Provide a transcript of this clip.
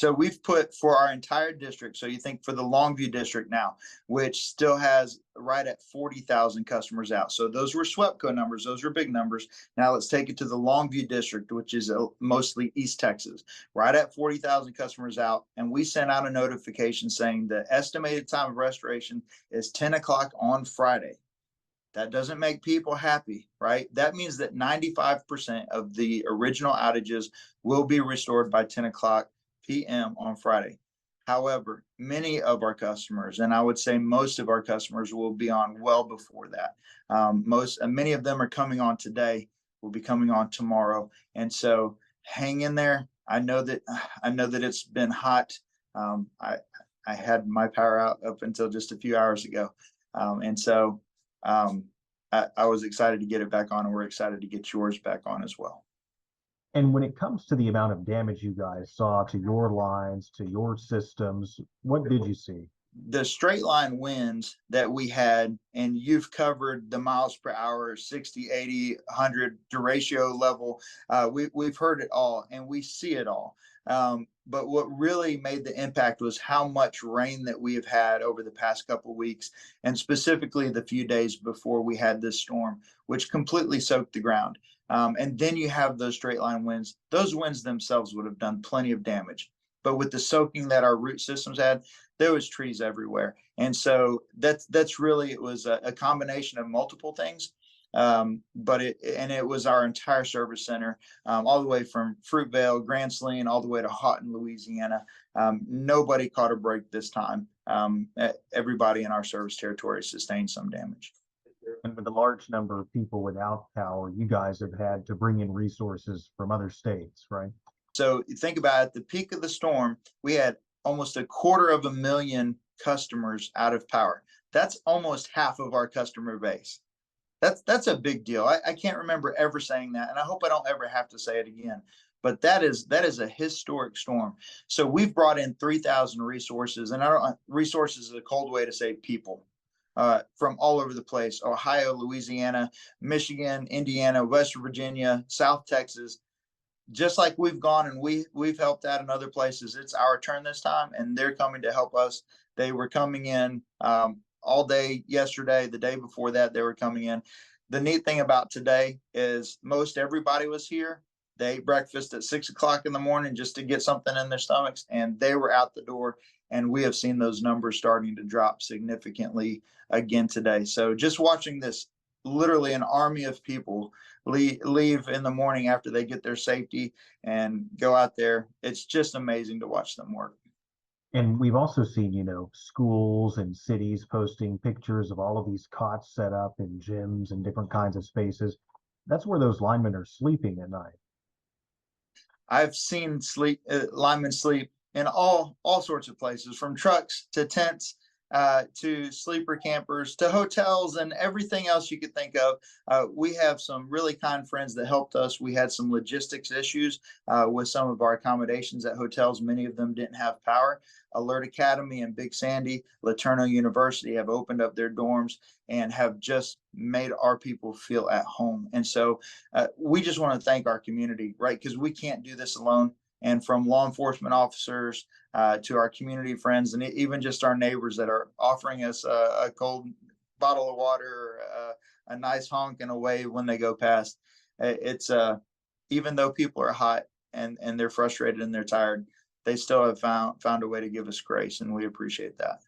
So we've put for our entire district. So you think for the Longview district now, which still has right at 40,000 customers out. So those were SWEPCO numbers. Those were big numbers. Now let's take it to the Longview district, which is mostly East Texas, right at 40,000 customers out. And we sent out a notification saying the estimated time of restoration is 10 o'clock on Friday. That doesn't make people happy, right? That means that 95% of the original outages will be restored by 10 o'clock p.m. on Friday. However, many of our customers, and I would say most of our customers, will be on well before that. Many of them are coming on today, will be coming on tomorrow. And so hang in there. I know that it's been hot. I had my power out up until just a few hours ago. And so I was excited to get it back on, and we're excited to get yours back on as well. And when it comes to the amount of damage you guys saw to your lines, to your systems, what did you see? The straight line winds that we had, and you've covered the miles per hour, 60, 80, 100 derecho level. We've heard it all and we see it all. But what really made the impact was how much rain that we have had over the past couple of weeks, and specifically the few days before we had this storm, which completely soaked the ground. And then you have those straight line winds. Those winds themselves would have done plenty of damage. But with the soaking that our root systems had, there was trees everywhere. And so that's really, it was a combination of multiple things. But it was our entire service center, all the way from Fruitvale, Grand Saline, all the way to Houghton, Louisiana. Nobody caught a break this time. Everybody in our service territory sustained some damage. And with a large number of people without power, you guys have had to bring in resources from other states, right? So you think about it, at the peak of the storm, we had almost 250,000 customers out of power. That's almost half of our customer base. That's a big deal. I can't remember ever saying that, and I hope I don't ever have to say it again. But that is a historic storm. So we've brought in 3,000 resources, and resources is a cold way to say people, from all over the place: Ohio, Louisiana, Michigan, Indiana, West Virginia, South Texas. Just like we've gone and we've helped out in other places, it's our turn this time, and they're coming to help us. They were coming in all day yesterday. The day before that, they were coming in. The neat thing about today is most everybody was here. They ate breakfast at 6 o'clock in the morning just to get something in their stomachs, and they were out the door. And we have seen those numbers starting to drop significantly again today. So just watching this, literally an army of people leave in the morning after they get their safety and go out there. It's just amazing to watch them work. And we've also seen, schools and cities posting pictures of all of these cots set up in gyms and different kinds of spaces. That's where those linemen are sleeping at night. I've seen linemen sleep in all sorts of places, from trucks to tents, to sleeper campers, to hotels, and everything else you could think of. We have some really kind friends that helped us. We had some logistics issues with some of our accommodations at hotels. Many of them didn't have power. Alert Academy and Big Sandy, Laterno University have opened up their dorms and have just made our people feel at home. And so we just want to thank our community, right? Because we can't do this alone. And from law enforcement officers to our community friends, and even just our neighbors that are offering us a cold bottle of water, a nice honk and a wave when they go past. It's even though people are hot and they're frustrated and they're tired, they still have found a way to give us grace, and we appreciate that.